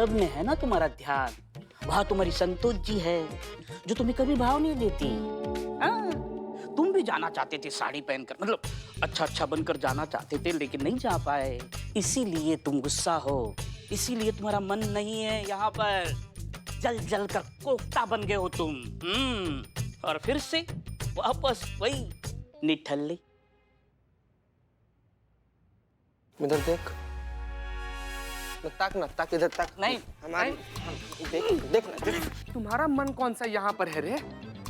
अब में है ना तुम्हारा ध्यान, वहां तुम्हारी संतोष जी है जो तुम्हें कभी भाव नहीं देती। हाँ, तुम भी जाना चाहते थे साड़ी पहनकर, मतलब अच्छा बनकर जाना चाहते थे, लेकिन नहीं जा पाए। इसीलिए तुम गुस्सा हो, इसीलिए तुम्हारा मन नहीं है यहाँ पर। जल जल कर कोफ्ता बन गए हो तुम। और फिर से वापस वही निठल्ले। इधर देख, ताक इधर ताक। नहीं हमारी देख ना। तुम्हारा मन कौन सा यहाँ पर है रे?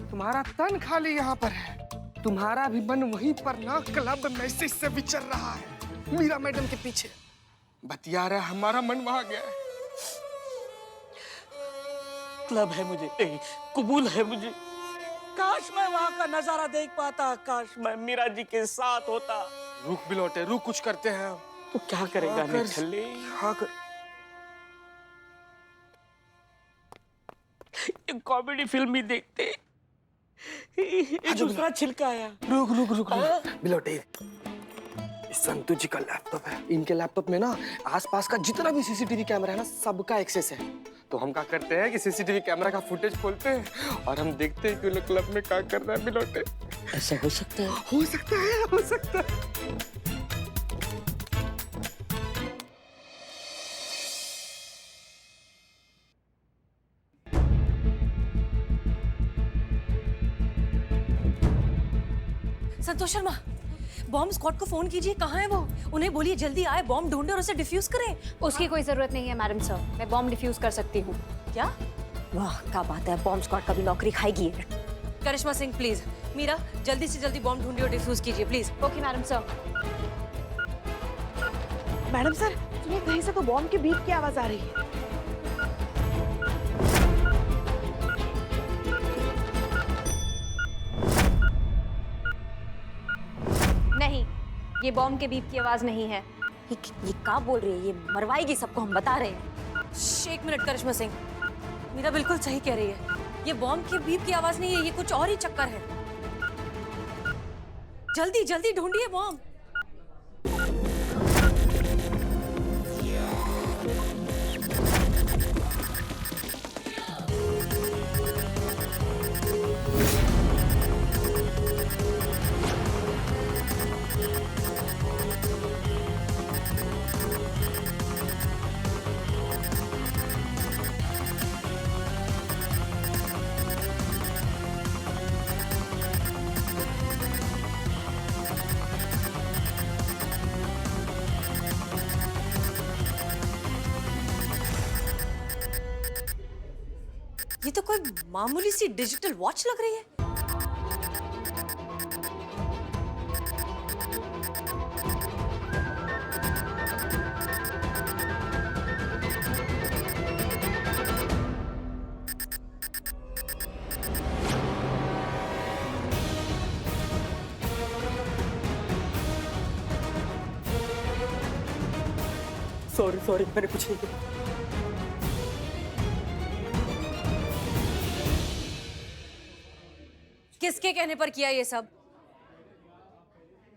तुम्हारा तन खाली यहाँ पर है। तुम्हारा भी मन वहीं पर ना क्लब मैसेज से विचर रहा है, मीरा मैडम के पीछे बतिया रहा है। हमारा मन वहां गया है। क्लब है मुझे, कबूल है मुझे। काश मैं वहां का नजारा देख पाता, काश मैं मीरा जी के साथ होता। रुक बिलोटे, रुक, कुछ करते हैं। तो क्या करेगा निठल्ले? हाँ कर। कॉमेडी फिल्म ही देखते, एक दूसरा छिलका आया। रुक बिलोटे, संतु जी का लैपटॉप है। इनके लैपटॉप में ना आसपास का जितना भी सीसीटीवी कैमरा है ना, सबका एक्सेस है। तो हम क्या करते हैं कि सीसीटीवी कैमरा का फुटेज खोलते हैं और हम देखते हैं कि वो लोग क्लब में क्या कर रहा है। बिलोटे, ऐसा हो सकता है? हो सकता है। संतोष शर्मा, बॉम्ब स्क्वाड को फोन कीजिए। कहाँ है वो? उन्हें बोलिए जल्दी आए, बॉम्ब ढूंढे और उसे डिफ्यूज करें। उसकी कोई जरूरत नहीं है मैडम सर, मैं बॉम्ब डिफ्यूज कर सकती हूँ। क्या? वाह क्या बात है, बॉम्ब स्क्वाड का भी नौकरी खाएगी। करिश्मा सिंह प्लीज, मीरा जल्दी से जल्दी बॉम्ब ढूंढिए और डिफ्यूज कीजिए please. Okay madam sir. Madam sir, सुनिए, कहीं से तो बॉम्ब के बीप की आवाज आ रही है। नहीं, ये बॉम्ब के बीप की आवाज नहीं है। ये क्या बोल रही है? ये मरवाएगी सबको, हम बता रहे हैं। एक मिनट करिश्मा सिंह, मीरा बिल्कुल सही कह रही है। ये बॉम्ब के बीप की आवाज नहीं है, ये कुछ और ही चक्कर है। जल्दी जल्दी ढूंढिए बॉम्ब। ये तो कोई मामूली सी डिजिटल वॉच लग रही है। सॉरी, मैंने कुछ नहीं किया। किसके कहने पर किया ये सब?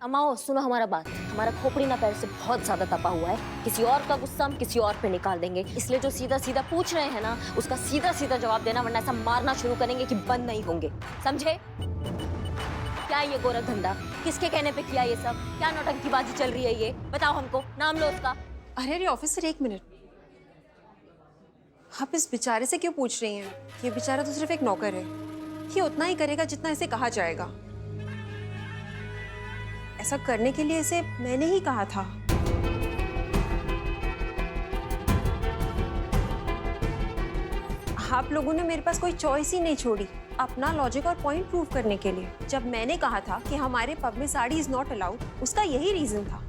अमाओ सुनो हमारा बात। हमारा खोपड़ी ना पैर से बहुत ज्यादा तपा हुआ है। किसी और का गुस्सा हम किसी और पे निकाल देंगे, इसलिए जो सीधा सीधा पूछ रहे हैं ना, उसका सीधा सीधा जवाब देना, वरना ऐसा मारना शुरू करेंगे कि बंद नहीं होंगे, समझे? क्या ये गोरख धंधा? किसके कहने पे किया ये सब? क्या नौटंकीबाजी चल रही है ये? बताओ हमको, नाम लो उसका। अरे ऑफिसर, एक मिनट, आप इस बेचारे से क्यों पूछ रही हैं? ये बेचारा तो सिर्फ एक नौकर है। ये उतना ही करेगा जितना इसे कहा जाएगा। ऐसा करने के लिए इसे मैंने ही कहा था। आप लोगों ने मेरे पास कोई चॉइस ही नहीं छोड़ी अपना लॉजिक और पॉइंट प्रूव करने के लिए। जब मैंने कहा था कि हमारे पब में साड़ी इज नॉट अलाउड, उसका यही रीजन था।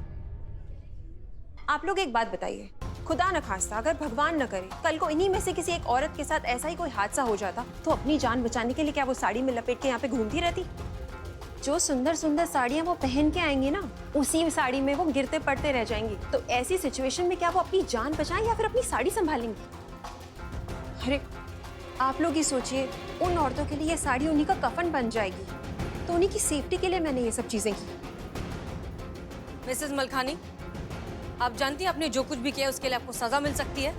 आप लोग एक बात बताइए, खुदा न खास्ता, अगर भगवान न करे कल को इन्हीं में से किसी एक औरत के साथ ऐसा ही कोई हादसा हो जाता, तो अपनी जान बचाने के लिए क्या वो साड़ी में लपेट के यहाँ पे घूमती रहती? जो सुंदर सुंदर साड़ियाँ वो पहन के आएंगी ना, उसी साड़ी में वो गिरते पड़ते रह जाएंगी। तो ऐसी सिचुएशन में क्या वो अपनी जान बचाएं या फिर अपनी साड़ी संभालेंगी? अरे आप लोग ही सोचिए, उन औरतों के लिए ये साड़ी उन्हीं का कफन बन जाएगी। तो उन्हीं की सेफ्टी के लिए मैंने ये सब चीजें की। मिसेस मलखानी, आप जानती हैं आपने जो कुछ भी किया उसके लिए आपको सजा मिल सकती है।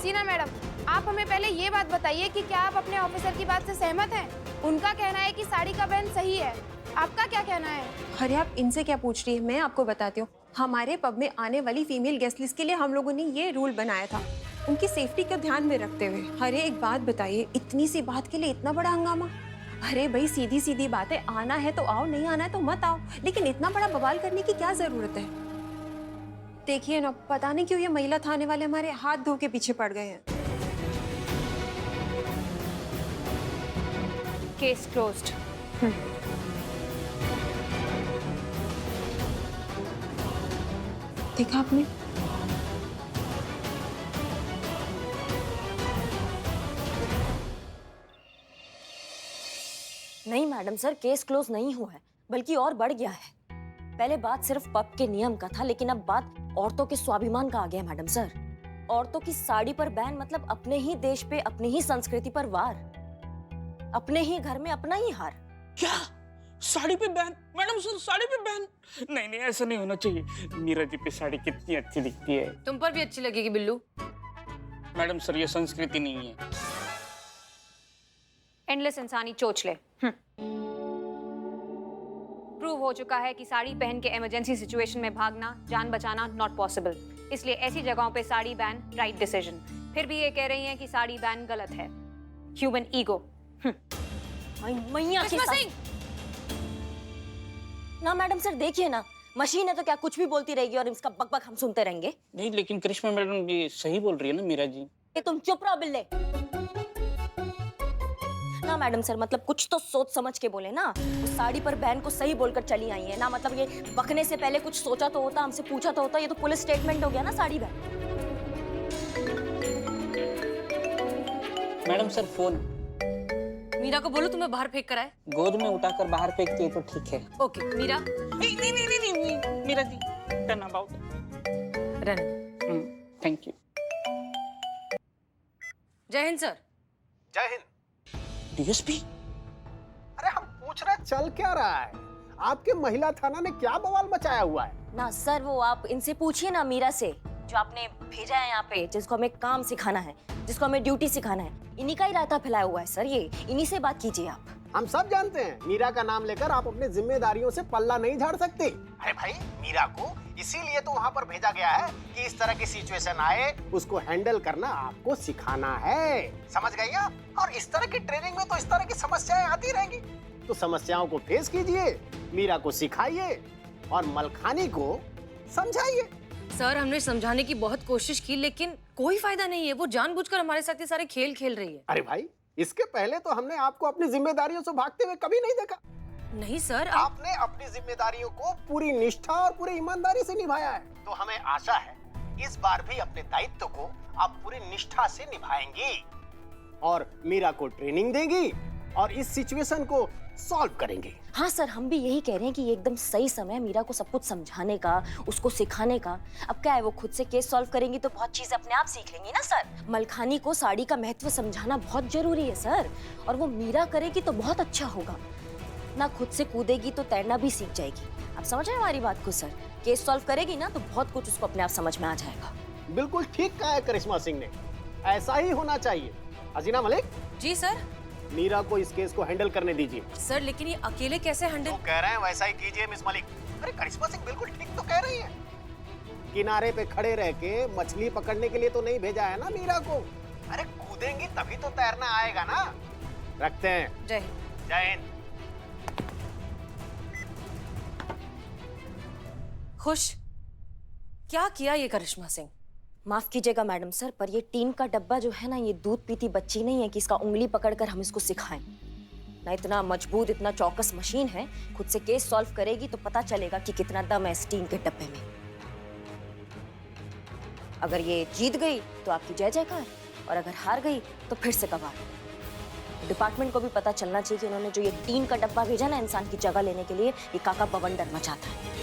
हसीना मैडम, आप हमें पहले ये बात बताइए कि क्या आप अपने ऑफिसर की बात से सहमत हैं? उनका कहना है कि साड़ी का बैन सही है, आपका क्या कहना है? अरे आप इनसे क्या पूछ रही है, मैं आपको बताती हूँ। हमारे पब में आने वाली फीमेल गेस्ट लिस्ट के लिए हम लोगों ने ये रूल बनाया था, उनकी सेफ्टी को ध्यान में रखते हुए। अरे एक बात बताइए, इतनी सी बात के लिए इतना बड़ा हंगामा? अरे भाई सीधी सीधी बात है, आना है तो आओ, नहीं आना है तो मत आओ, लेकिन इतना बड़ा बवाल करने की क्या जरूरत है? देखिए ना, पता नहीं क्यों ये महिला थाने वाले हमारे हाथ धो के पीछे पड़ गए हैं। Case closed. देखा आपने? नहीं मैडम सर, केस क्लोज नहीं हुआ है, बल्कि और बढ़ गया है। पहले बात सिर्फ पब के नियम का था, लेकिन अब बात औरतों के स्वाभिमान का आ गया है मैडम सर। औरतों की साड़ी पर बैन मतलब अपने ही देश पे, अपनी ही संस्कृति पर वार, अपने ही घर में अपना ही हार। क्या साड़ी पे बैन? मैडम सर साड़ी पे बैन? नहीं नहीं, ऐसा नहीं होना चाहिए। मीरा जी पे साड़ी कितनी अच्छी दिखती है। तुम पर भी अच्छी लगेगी बिल्लू। मैडम सर ये संस्कृति नहीं है। एंडलेस इंसानी चोचले। प्रूव हो चुका है कि साड़ी पहन के इमरजेंसी सिचुएशन में भागना, जान बचाना नॉट पॉसिबल। इसलिए ऐसी जगहों पे साड़ी बैन राइट डिसीजन। फिर भी ये कह रही हैं कि साड़ी बैन गलत है। Human ego. मैया के साथ। ना मैडम सर देखिए ना, मशीन है तो क्या कुछ भी बोलती रहेगी और इसका बकबक हम सुनते रहेंगे? नहीं लेकिन करिश्मा मैडम ये सही बोल रही है ना मीरा जी। ये तुम चुप रहो बिल्ले। ना मैडम सर, मतलब कुछ तो सोच समझ के बोले ना। उस साड़ी पर बैन को सही बोलकर चली आई है ना, मतलब ये बकने से पहले कुछ सोचा तो होता, हमसे पूछा तो होता। ये तो पुलिस स्टेटमेंट हो गया ना sari ban. Madam sir phone. Meera को बोलो तुम्हें बाहर फेंक कर आए। गोद में उठाकर बाहर फेंकती है तो ठीक है। ओके मीरा। नहीं Meera ji, turn about. Run. Thank you. जय हिंद सर। जय हिंद। डीएसपी, अरे हम पूछ रहे चल क्या रहा है? आपके महिला थाना ने क्या बवाल मचाया हुआ है? ना सर, वो आप इनसे पूछिए ना, मीरा से, जो आपने भेजा है यहाँ पे, जिसको हमें काम सिखाना है, जिसको हमें ड्यूटी सिखाना है। इन्हीं का ही रायता फैलाया हुआ है सर ये। इन्हीं से बात कीजिए आप। हम सब जानते हैं मीरा का नाम लेकर आप अपनी जिम्मेदारियों से पल्ला नहीं झाड़ सकते। अरे भाई, मीरा को इसीलिए तो वहाँ पर भेजा गया है कि इस तरह की सिचुएशन आए उसको हैंडल करना आपको सिखाना है। समझ गई आप? और इस तरह की ट्रेनिंग में तो इस तरह की समस्याएं आती रहेंगी, तो समस्याओं को फेस कीजिए, मीरा को सिखाइए और मलखानी को समझाइए। सर हमने समझाने की बहुत कोशिश की, लेकिन कोई फायदा नहीं है। वो जानबूझकर हमारे साथ ये सारे खेल खेल रही है। अरे भाई, इसके पहले तो हमने आपको अपनी जिम्मेदारियों से भागते हुए कभी नहीं देखा। नहीं सर, आपने अपनी जिम्मेदारियों को पूरी निष्ठा और पूरी ईमानदारी से निभाया है, तो हमें आशा है इस बार भी अपने दायित्व को आप पूरी निष्ठा से निभाएंगी और मीरा को ट्रेनिंग देंगी और इस सिचुएशन को सॉल्व करेंगे। हाँ सर, हम भी यही कह रहे हैं कि ये एकदम सही समय है मीरा को सब कुछ समझाने का, उसको सिखाने का। अब क्या है, वो खुद से केस सॉल्व करेंगी तो बहुत चीजें अपने आप सीख लेंगी ना सर। मलखानी को साड़ी का महत्व समझाना बहुत जरूरी है सर, और वो मीरा करेगी तो बहुत अच्छा होगा ना। खुद से कूदेगी तो तैरना भी सीख जाएगी। आप समझ रहे हमारी बात को सर? केस सॉल्व करेगी ना तो बहुत कुछ उसको अपने आप समझ में आ जाएगा। बिल्कुल ठीक कहा है करिश्मा सिंह ने, ऐसा ही होना चाहिए। हसीना मलिक जी सर। मीरा को इस केस को हैंडल करने दीजिए। सर लेकिन ये अकेले कैसे हैंडल? जो कह रहे हैं वैसा ही कीजिए मिस मलिक। अरे करिश्मा सिंह बिल्कुल ठीक तो कह रही है। किनारे पे खड़े रह के मछली पकड़ने के लिए तो नहीं भेजा है ना मीरा को। अरे कूदेंगी तभी तो तैरना आएगा ना। रखते हैं। जय हिंद। जय हिंद। खुश? क्या किया ये करिश्मा सिंह? माफ कीजिएगा मैडम सर, पर ये टीन का डब्बा जो है ना, ये दूध पीती बच्ची नहीं है कि इसका उंगली पकड़कर हम इसको सिखाएं ना। इतना मजबूत, इतना चौकस मशीन है, खुद से केस सॉल्व करेगी तो पता चलेगा कि कितना दम है इस टीन के डब्बे में। अगर ये जीत गई तो आपकी जय जयकार, और अगर हार गई तो फिर से कबाड़। डिपार्टमेंट को भी पता चलना चाहिए कि उन्होंने जो ये टीन का डब्बा भेजा ना इंसान की जगह लेने के लिए, ये काका बवंडर मचाता है।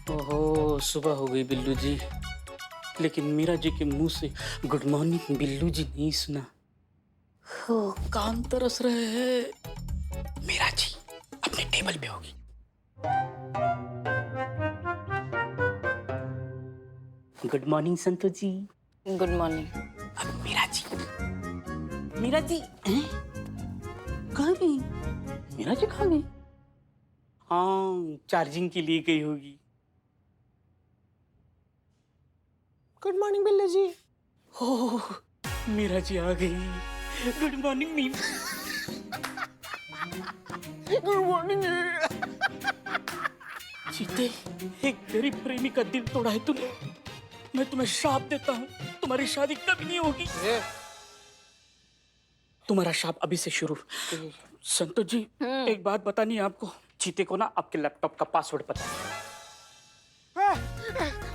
ओहो, सुबह हो गई बिल्लू जी, लेकिन मीरा जी के मुंह से गुड मॉर्निंग बिल्लू जी नहीं सुना। हो, कान तरस रहे हैं। मीरा जी अपने टेबल पे होगी। Good morning Santosh ji. Good morning. अब मीरा जी हैं? कहाँ गई? मीरा जी कहाँ गई? हाँ, चार्जिंग के लिए गई होगी। Good morning Billu ji. Oh, Meera ji आ गई। Good morning Meera. Good morning. चीते, एक गरीब प्रेमी का दिल तोड़ा है तूने। मैं तुम्हें श्राप देता हूँ, तुम्हारी शादी कभी नहीं होगी। तुम्हारा श्राप अभी से शुरू। संतोष जी, एक बात बतानी है आपको। चीते को ना आपके लैपटॉप का पासवर्ड पता है।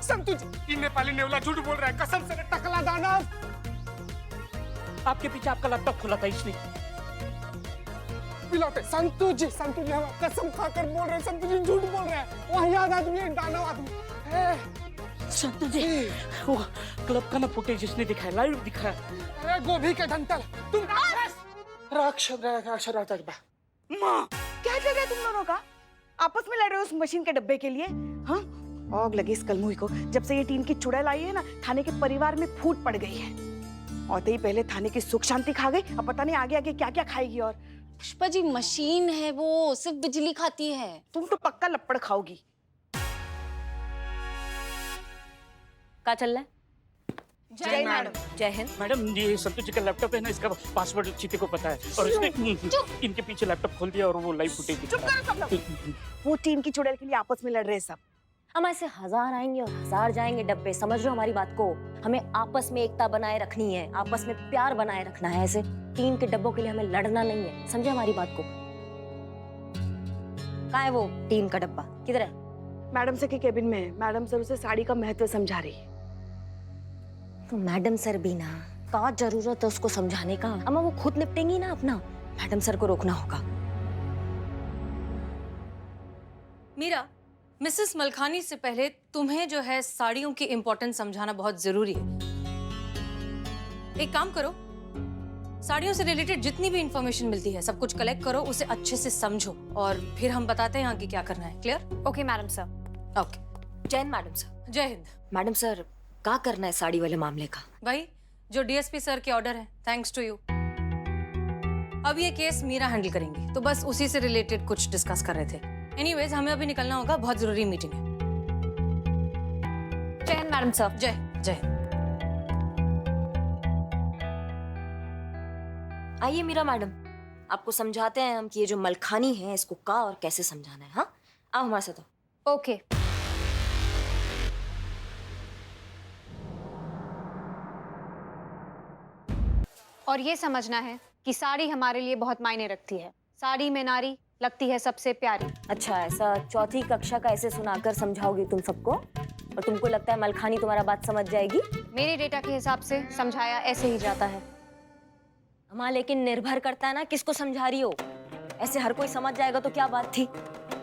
संतु जी, ये नेपाली नेवला झूठ बोल रहा है, कसम से टकला दानव। आपके पीछे आपका लैपटॉप खुला था इसलिए। पिलौटे संतु जी हम कसम खाकर बोल रहे हैं, संतु जी झूठ बोल रहे हैं। वाहियात आदमी है, दानव आदमी। संतु जी, वो क्लब का ना फुटेज इसने दिखाया, लाइव दिखाया। अरे गोभी के डंटल, तुम राक्षस। माँ, क्या चल रहा है तुम दोनों का? आपस में लड़ रहे हो उस मशीन के डब्बे के लिए? हाँ, आग लगी इस कलमुही को। जब से ये टीन की चुड़ैल आई है ना, थाने के परिवार में फूट पड़ गई है। और ही पहले थाने की सुख शांति खा गई, अब पता नहीं आगे आगे क्या क्या खाएगी। और पुष्पा जी, मशीन है वो, सिर्फ बिजली खाती है। तुम तो पक्का लपड़ खाओगी। क्या चल रहा है? जय मैडम। जय हिंद। मैडम ये संतोष जी का लैपटॉप है ना, इसका पासवर्ड चीते को पता है और इसने इनके पीछे लैपटॉप खोल दिया और वो लाइव फुटेज चुप करो सब लोग। वो टीन की चुड़ैल के लिए आपस में लड़ रहे हैं सब। हम ऐसे 1000 आएंगे और 1000 जाएंगे डब्बे, समझ रहे हो हमारी बात को? हमें आपस में एकता बनाए रखनी है, आपस में प्यार बनाए रखना है। ऐसे टीन के डब्बों के लिए हमें लड़ना नहीं है, समझे हमारी बात को? कहाँ है वो टीन का डब्बा, किधर है? मैडम सर के केबिन में है। मैडम सर उसे साड़ी का महत्व समझा रही है। तो मैडम सर भी ना, का जरूरत है उसको समझाने का? अम्मा वो खुद निपटेंगी ना अपना, मैडम सर को रोकना होगा। मीरा, मिसेस मलखानी से पहले तुम्हें जो है साड़ियों की इम्पोर्टेंस समझाना बहुत जरूरी है। एक काम करो, साड़ियों से रिलेटेड जितनी भी इंफॉर्मेशन मिलती है सब कुछ कलेक्ट करो, उसे अच्छे से समझो और फिर हम बताते हैं आगे क्या करना है। Clear? Okay madam sir. Okay. जय हिंद मैडम सर। जय हिंद। मैडम सर, क्या करना है साड़ी वाले मामले का? भाई, जो डीएसपी सर के ऑर्डर है, थैंक्स टू यू। अब ये केस मीरा हैंडल करेंगी, तो बस उसी से रिलेटेड कुछ डिस्कस कर रहे थे। एनीवेज, हमें अभी निकलना होगा, बहुत जरूरी मीटिंग है। जय हिंद मैडम सर। जय जय। आइए मीरा मैडम, आपको समझाते हैं हम कि ये जो मलखानी है इसको का और कैसे समझाना है। हाँ, आओ हमारे साथ आओ। ओके। और ये समझना है कि साड़ी हमारे लिए बहुत मायने रखती है। साड़ी में नारी लगती है सबसे प्यारी। अच्छा, ऐसा चौथी कक्षा का ऐसे सुनाकर समझाओगी तुम सबको? और तुमको लगता है मलखानी तुम्हारा बात समझ जाएगी? मेरे डेटा के हिसाब से समझाया ऐसे ही जाता है। हाँ, लेकिन निर्भर करता है ना किसको समझा रही हो। ऐसे हर कोई समझ जाएगा तो क्या बात थी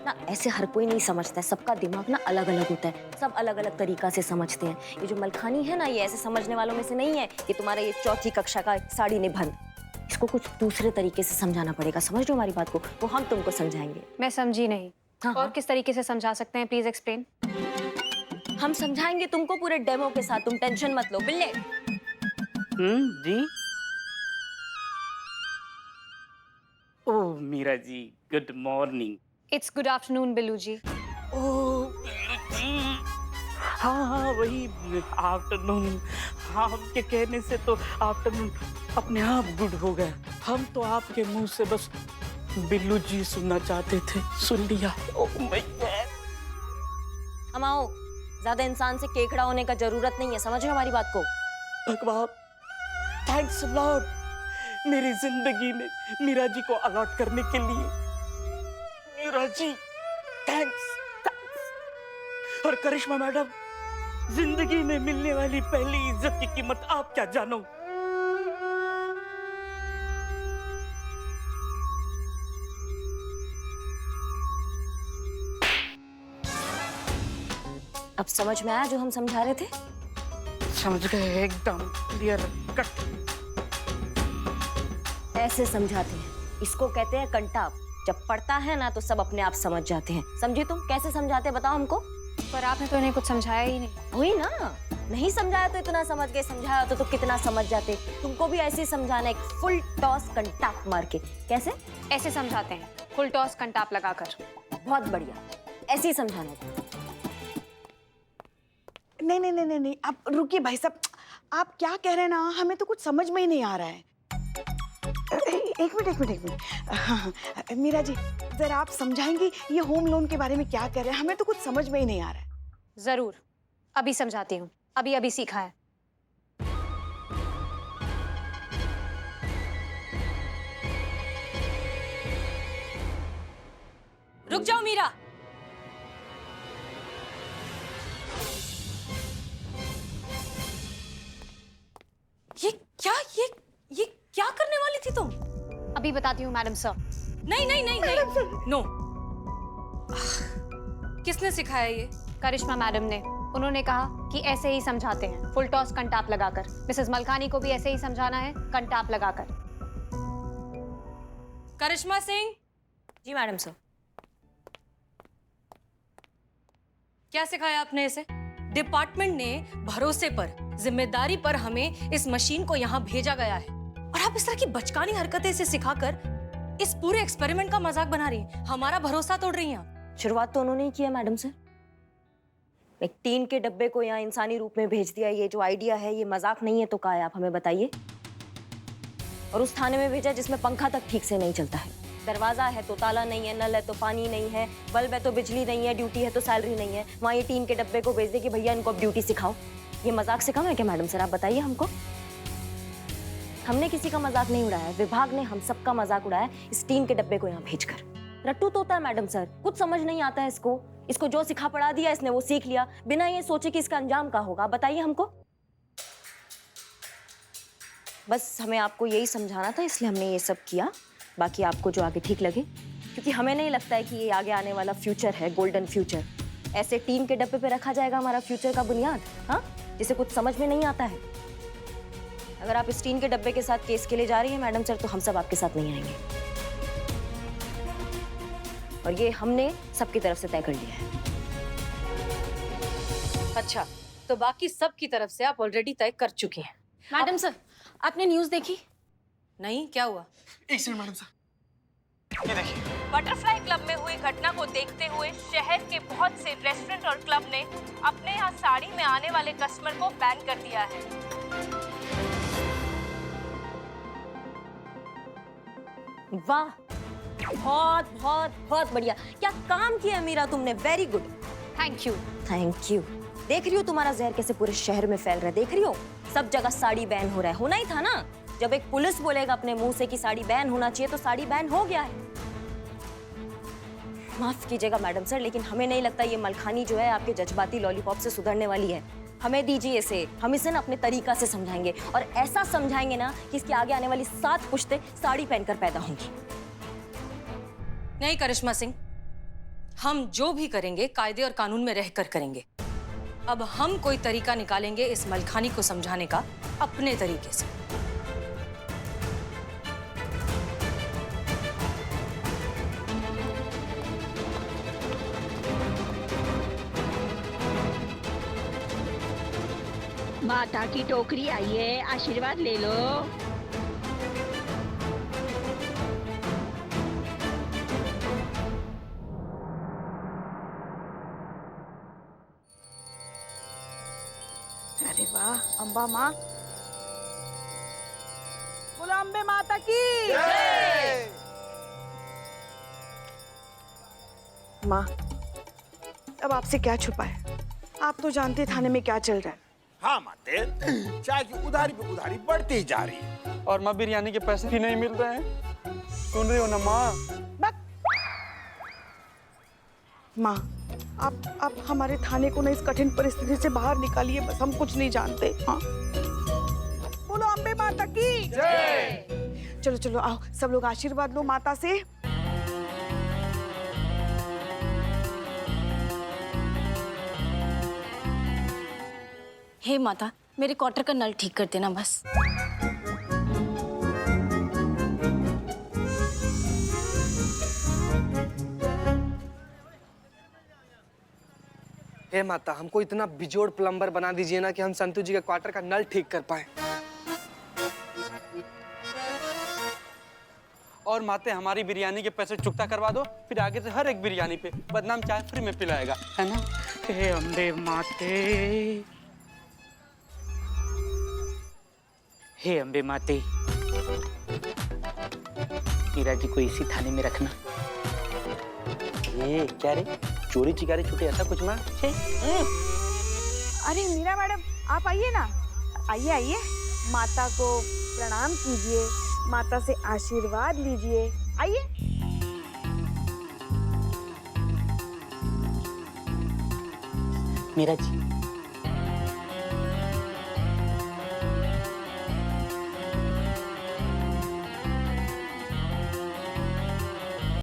ना। ऐसे हर कोई नहीं समझता है, सबका दिमाग ना अलग अलग होता है, सब अलग अलग तरीका से समझते हैं। ये जो मलखानी है ना, ये ऐसे समझने वालों में से नहीं है कि तुम्हारा ये चौथी कक्षा का साड़ी निबंध, इसको कुछ दूसरे तरीके से समझाना पड़ेगा। समझ रहे हो हमारी बात को? वो हम तुमको समझाएंगे। मैं समझी नहीं। हाँ, और किस तरीके से समझा सकते हैं, प्लीज एक्सप्लेन। हम समझाएंगे तुमको पूरे डेमो के साथ, तुम टेंशन मत लो। Bille. Ji. Oh Meera ji, good morning. It's good afternoon Billu ji. Oh हाँ, वही आफ्टरनून। हाँ, आपके कहने से तो आफ्टरनून अपने आप गुड हो गया। हम तो आपके मुंह से बस बिल्लू जी सुनना चाहते थे, सुन लिया। Oh my God. हम आओ, ज्यादा इंसान से केकड़ा होने का जरूरत नहीं है, समझ रहे हो हमारी बात को? भगवान, थैंक्स लॉर्ड मेरी जिंदगी में मीरा जी को अलॉट करने के लिए। मीरा जी, थैंक्स। और करिश्मा मैडम, जिंदगी में मिलने वाली पहली इज्जत की कीमत आप क्या जानो। अब समझ में आया जो हम समझा रहे थे? समझ गए, एकदम क्लियर कट। ऐसे समझाते हैं, इसको कहते हैं कंटाप। जब पढ़ता है ना तो सब अपने आप समझ जाते हैं। समझे तुम? कैसे समझाते हैं बताओ हमको? पर आपने तो इन्हें कुछ समझाया ही नहीं। वही ना, नहीं समझाया तो इतना समझ गए, समझाया तो कितना समझ जाते। तुमको भी ऐसे ही समझाना, एक फुल टॉस कंटाप मार के। कैसे? ऐसे समझाते हैं, फुल टॉस कंटाप लगाकर। बहुत बढ़िया, ऐसे ही समझाना था। नहीं नहीं नहीं नहीं नहीं, आप रुकिए भाई साहब, आप क्या कह रहे हैं ना, हमें तो कुछ समझ में ही नहीं आ रहा है। एक मिनट। हाँ, मीरा जी जरा आप समझाएंगी ये होम लोन के बारे में क्या कह रहे हैं, हमें तो कुछ समझ में ही नहीं आ रहा है। जरूर, अभी समझाती हूँ, अभी सीखा है। रुक जाओ मीरा। ये क्या करने वाली थी तुम? अभी बताती हूँ मैडम सर। नहीं, नो। किसने सिखाया ये? करिश्मा मैडम ने। उन्होंने कहा कि ऐसे ही समझाते हैं, फुल टॉस कंटाप लगाकर। मिसेस मलखानी को भी ऐसे ही समझाना है, कंटाप लगाकर। करिश्मा सिंह। जी मैडम सर। क्या सिखाया आपने इसे? डिपार्टमेंट ने भरोसे पर, जिम्मेदारी पर हमें इस मशीन को यहाँ भेजा गया है, और आप इस तरह की बचकानी हरकतें इसे सिखाकर इस पूरे एक्सपेरिमेंट का मजाक बना रही हैं, हमारा भरोसा तोड़ रही हैं। शुरुआत तो उन्होंने ही किया मैडम सर। एक टीन के डब्बे को यहाँ इंसानी रूप में भेज दिया, ये जो आइडिया है ये मजाक नहीं है तो क्या है, आप हमें बताइए। और उस थाने में भेजा जिसमें पंखा तक ठीक से नहीं चलता है, दरवाजा है तो ताला नहीं है, नल है तो पानी नहीं है, बल्ब है तो बिजली नहीं है, ड्यूटी है तो सैलरी नहीं है। वहाँ ये टीन के डब्बे को भेज दे कि भैया इनको अब ड्यूटी सिखाओ। ये मजाक से कम है क्या मैडम सर, आप बताइए हमको। हमने किसी का मजाक नहीं उड़ाया, विभाग ने हम सबका मजाक उड़ाया इस टीन के डब्बे को यहाँ भेजकर। रट्टू तोता है मैडम सर, कुछ समझ नहीं आता है इसको जो सिखा पढ़ा दिया इसने वो सीख लिया, बिना ये सोचे कि इसका अंजाम क्या होगा। बताइए हमको। बस हमें आपको यही समझाना था, इसलिए हमने ये सब किया। बाकी आपको जो आगे ठीक लगे, क्योंकि हमें नहीं लगता है कि ये आगे आने वाला फ्यूचर है, गोल्डन फ्यूचर। ऐसे टीन के डब्बे पे रखा जाएगा हमारा फ्यूचर का बुनियाद, हाँ, जिसे कुछ समझ में नहीं आता है। अगर आप इस टीन के डब्बे के साथ केस के लिए जा रही हैं मैडम सर, तो हम सब आपके साथ नहीं आएंगे, और ये हमने सबकी तरफ से तय कर लिया है। अच्छा, तो बाकी सब की तरफ से आप ऑलरेडी तय कर चुकी हैं। मैडम सर, आपने न्यूज़ देखी? नहीं, क्या हुआ? एक सेकंड मैडम साहब, ये देखिए। बटरफ्लाई क्लब में हुई घटना को देखते हुए शहर के बहुत से रेस्टोरेंट और क्लब ने अपने यहाँ साड़ी में आने वाले कस्टमर को बैन कर दिया है। वाह, बहुत बहुत बहुत बढ़िया, क्या काम किया मीरा तुमने, very good. Thank you. Thank you. देख रही हो तुम्हारा जहर कैसे पूरे शहर में फैल रहा है, देख रही हो, सब जगह साड़ी बैन हो रहा है। होना ही था ना, जब एक पुलिस बोलेगा अपने मुंह से कि साड़ी बैन होना चाहिए, तो साड़ी बैन हो गया है। माफ कीजिएगा मैडम सर, लेकिन हमें नहीं लगता ये मलखानी जो है आपके जज्बाती लॉलीपॉप से सुधरने वाली है। हमें दीजिए इसे, हम इसे ना अपने तरीका से समझाएंगे, और ऐसा समझाएंगे ना कि इसके आगे आने वाली 7 पुश्तें साड़ी पहनकर पैदा होंगी। नहीं करिश्मा सिंह, हम जो भी करेंगे कायदे और कानून में रहकर करेंगे। अब हम कोई तरीका निकालेंगे इस मलखानी को समझाने का, अपने तरीके से। माता की टोकरी आई है, आशीर्वाद ले लो। अरे वाह, अम्बा माँ, बोलो अम्बे माता की माँ। अब आपसे क्या छुपाए, आप तो जानते थाने में क्या चल रहा है। हाँ माते, चाय की उधारी पे उधारी बढ़ती ही जा रही है, और माँ बिरयानी के पैसे भी नहीं मिल रहे हैं, सुन रही हो ना माँ। माँ, आप हमारे थाने को ना इस कठिन परिस्थिति से बाहर निकालिए, बस हम कुछ नहीं जानते। हाँ, बोलो अम्बे माता की जय। चलो चलो आओ, सब लोग आशीर्वाद लो माता से। हे माता, मेरे क्वार्टर का नल ठीक कर देना बस। हे माता, हमको इतना बिजोड़ प्लम्बर बना दीजिए ना कि हम संतू जी के क्वार्टर का नल ठीक कर पाए। और माते हमारी बिरयानी के पैसे चुकता करवा दो, फिर आगे से हर एक बिरयानी पे बदनाम चाय फ्री में पिलाएगा, है ना? हे अम्बे माते, हे अम्बे माते, मीरा जी को इसी थाने में रखना। ये क्या रे, चोरी चिकारी छूटे ऐसा कुछ माँ? अरे मीरा मैडम, आप आइए ना, आइए आइए, माता को प्रणाम कीजिए, माता से आशीर्वाद लीजिए, आइए। मीरा जी,